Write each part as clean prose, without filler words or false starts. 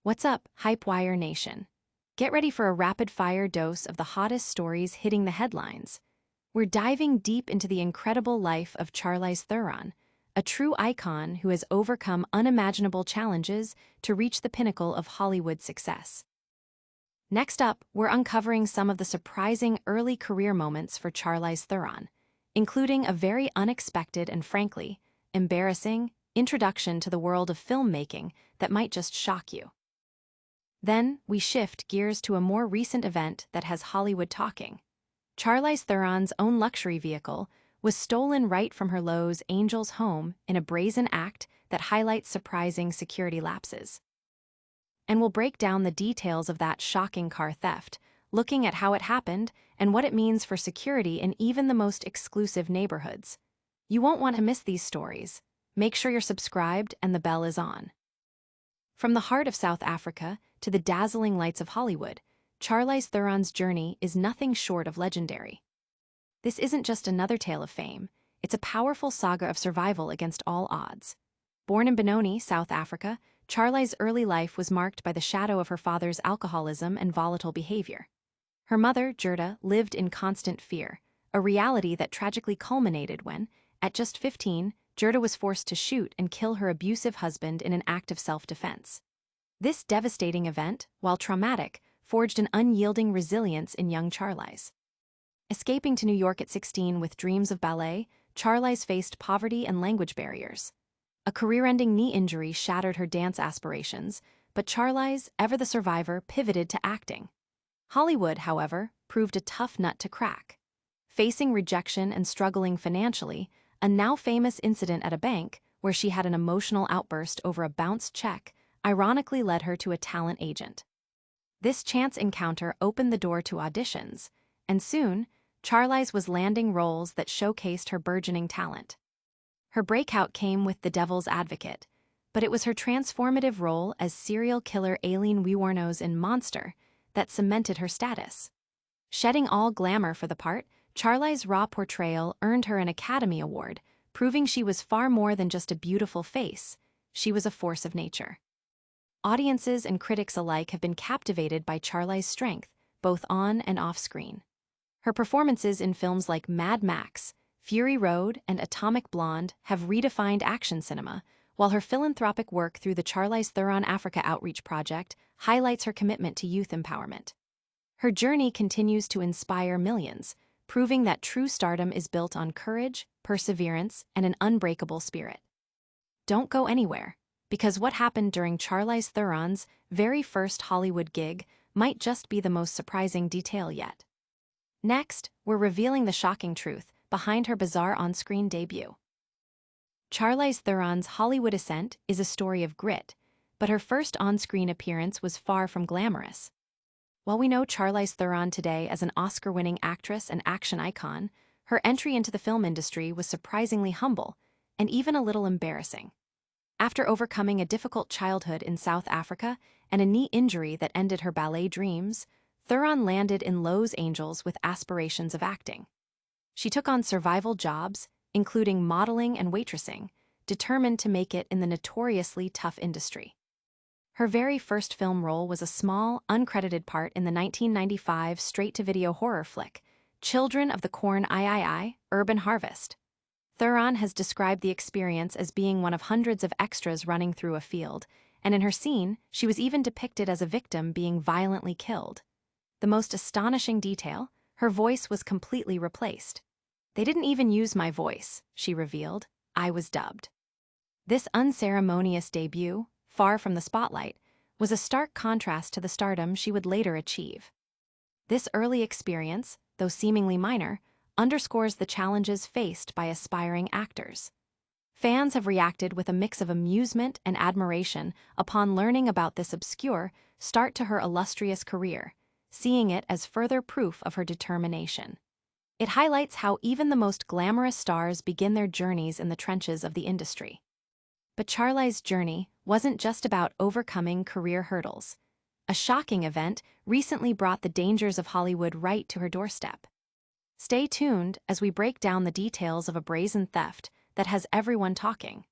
What's up, HypeWire Nation? Get ready for a rapid-fire dose of the hottest stories hitting the headlines. We're diving deep into the incredible life of Charlize Theron, a true icon who has overcome unimaginable challenges to reach the pinnacle of Hollywood success. Next up, we're uncovering some of the surprising early career moments for Charlize Theron, including a very unexpected and frankly, embarrassing introduction to the world of filmmaking that might just shock you. Then, we shift gears to a more recent event that has Hollywood talking. Charlize Theron's own luxury vehicle was stolen right from her Los Angeles home in a brazen act that highlights surprising security lapses. And we'll break down the details of that shocking car theft, looking at how it happened and what it means for security in even the most exclusive neighborhoods. You won't want to miss these stories. Make sure you're subscribed and the bell is on. From the heart of South Africa to the dazzling lights of Hollywood, Charlize Theron's journey is nothing short of legendary. This isn't just another tale of fame, it's a powerful saga of survival against all odds. Born in Benoni, South Africa, Charlize's early life was marked by the shadow of her father's alcoholism and volatile behavior. Her mother, Gerda, lived in constant fear, a reality that tragically culminated when, at just 15, Gerda was forced to shoot and kill her abusive husband in an act of self-defense. This devastating event, while traumatic, forged an unyielding resilience in young Charlize. Escaping to New York at 16 with dreams of ballet, Charlize faced poverty and language barriers. A career-ending knee injury shattered her dance aspirations, but Charlize, ever the survivor, pivoted to acting. Hollywood, however, proved a tough nut to crack. Facing rejection and struggling financially, a now-famous incident at a bank, where she had an emotional outburst over a bounced check, ironically led her to a talent agent. This chance encounter opened the door to auditions, and soon, Charlize was landing roles that showcased her burgeoning talent. Her breakout came with The Devil's Advocate, but it was her transformative role as serial killer Aileen Wuornos in Monster that cemented her status. Shedding all glamour for the part, Charlize's raw portrayal earned her an Academy Award, proving she was far more than just a beautiful face. She was a force of nature. Audiences and critics alike have been captivated by Charlize's strength, both on and off screen. Her performances in films like Mad Max, Fury Road, and Atomic Blonde have redefined action cinema, while her philanthropic work through the Charlize Theron Africa Outreach Project highlights her commitment to youth empowerment. Her journey continues to inspire millions, proving that true stardom is built on courage, perseverance, and an unbreakable spirit. Don't go anywhere, because what happened during Charlize Theron's very first Hollywood gig might just be the most surprising detail yet. Next, we're revealing the shocking truth behind her bizarre on-screen debut. Charlize Theron's Hollywood ascent is a story of grit, but her first on-screen appearance was far from glamorous. While we know Charlize Theron today as an Oscar-winning actress and action icon, her entry into the film industry was surprisingly humble and even a little embarrassing. After overcoming a difficult childhood in South Africa and a knee injury that ended her ballet dreams, Theron landed in Los Angeles with aspirations of acting. She took on survival jobs, including modeling and waitressing, determined to make it in the notoriously tough industry. Her very first film role was a small, uncredited part in the 1995 straight-to-video horror flick, Children of the Corn III, Urban Harvest. Theron has described the experience as being one of hundreds of extras running through a field, and in her scene, she was even depicted as a victim being violently killed. The most astonishing detail, her voice was completely replaced. "They didn't even use my voice," she revealed. "I was dubbed." This unceremonious debut, far from the spotlight, was a stark contrast to the stardom she would later achieve. This early experience, though seemingly minor, underscores the challenges faced by aspiring actors. Fans have reacted with a mix of amusement and admiration upon learning about this obscure start to her illustrious career, seeing it as further proof of her determination. It highlights how even the most glamorous stars begin their journeys in the trenches of the industry. But Charlize's journey wasn't just about overcoming career hurdles. A shocking event recently brought the dangers of Hollywood right to her doorstep. Stay tuned as we break down the details of a brazen theft that has everyone talking.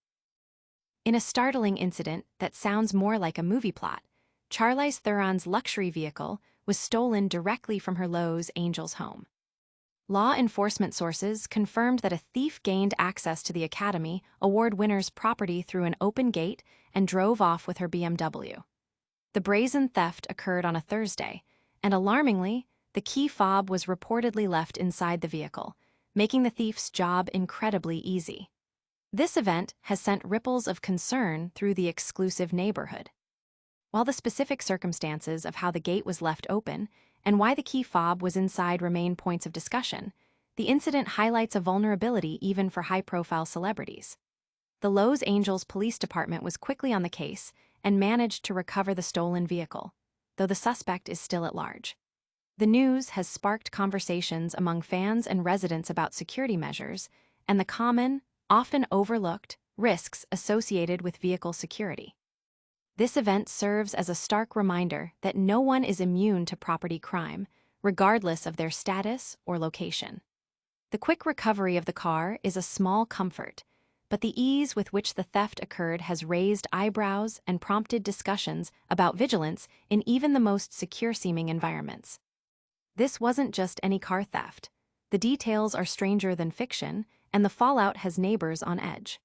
In a startling incident that sounds more like a movie plot, Charlize Theron's luxury vehicle was stolen directly from her Los Angeles home. Law enforcement sources confirmed that a thief gained access to the Academy Award winner's property through an open gate and drove off with her BMW. The brazen theft occurred on a Thursday, and alarmingly, the key fob was reportedly left inside the vehicle, making the thief's job incredibly easy. This event has sent ripples of concern through the exclusive neighborhood. While the specific circumstances of how the gate was left open and why the key fob was inside remain points of discussion, the incident highlights a vulnerability even for high-profile celebrities. The Los Angeles Police Department was quickly on the case and managed to recover the stolen vehicle, though the suspect is still at large. The news has sparked conversations among fans and residents about security measures and the common, often overlooked, risks associated with vehicle security. This event serves as a stark reminder that no one is immune to property crime, regardless of their status or location. The quick recovery of the car is a small comfort, but the ease with which the theft occurred has raised eyebrows and prompted discussions about vigilance in even the most secure-seeming environments. This wasn't just any car theft. The details are stranger than fiction, and the fallout has neighbors on edge.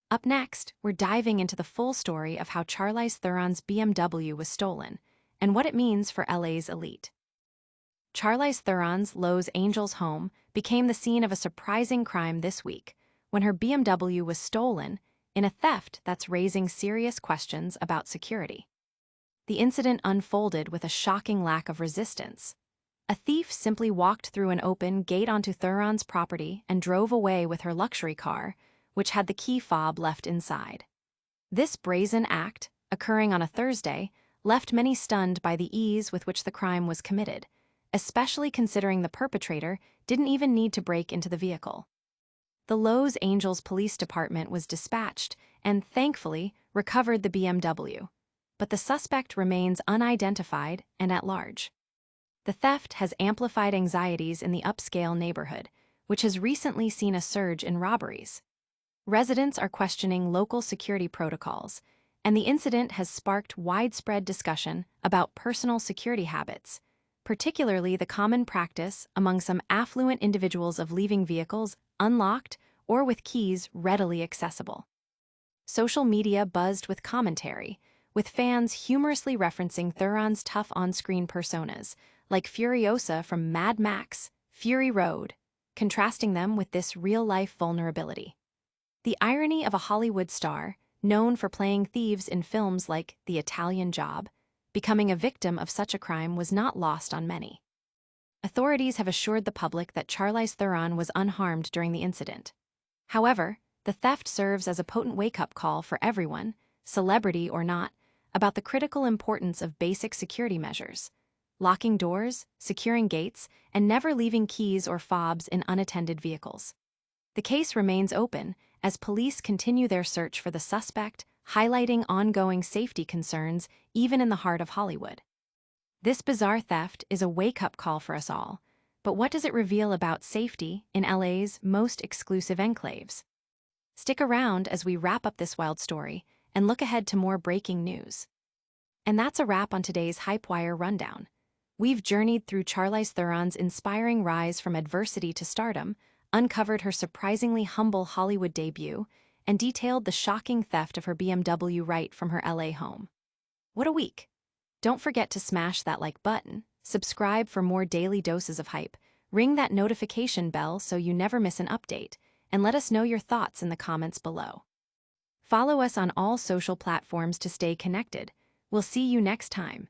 Up next, we're diving into the full story of how Charlize Theron's BMW was stolen and what it means for LA's elite. Charlize Theron's Los Angeles home became the scene of a surprising crime this week when her BMW was stolen in a theft that's raising serious questions about security. The incident unfolded with a shocking lack of resistance. A thief simply walked through an open gate onto Theron's property and drove away with her luxury car, which had the key fob left inside. This brazen act, occurring on a Thursday, left many stunned by the ease with which the crime was committed, especially considering the perpetrator didn't even need to break into the vehicle. The Los Angeles Police Department was dispatched and, thankfully, recovered the BMW, but the suspect remains unidentified and at large. The theft has amplified anxieties in the upscale neighborhood, which has recently seen a surge in robberies. Residents are questioning local security protocols, and the incident has sparked widespread discussion about personal security habits, particularly the common practice among some affluent individuals of leaving vehicles unlocked or with keys readily accessible. Social media buzzed with commentary, with fans humorously referencing Theron's tough on-screen personas, like Furiosa from Mad Max, Fury Road, contrasting them with this real-life vulnerability. The irony of a Hollywood star, known for playing thieves in films like The Italian Job, becoming a victim of such a crime was not lost on many. Authorities have assured the public that Charlize Theron was unharmed during the incident. However, the theft serves as a potent wake-up call for everyone, celebrity or not, about the critical importance of basic security measures: locking doors, securing gates, and never leaving keys or fobs in unattended vehicles. The case remains open as police continue their search for the suspect, highlighting ongoing safety concerns even in the heart of Hollywood. This bizarre theft is a wake-up call for us all, but what does it reveal about safety in LA's most exclusive enclaves? Stick around as we wrap up this wild story and look ahead to more breaking news. And that's a wrap on today's HypeWire rundown. We've journeyed through Charlize Theron's inspiring rise from adversity to stardom, uncovered her surprisingly humble Hollywood debut, and detailed the shocking theft of her BMW right from her LA home. What a week! Don't forget to smash that like button, subscribe for more daily doses of hype, ring that notification bell so you never miss an update, and let us know your thoughts in the comments below. Follow us on all social platforms to stay connected. We'll see you next time.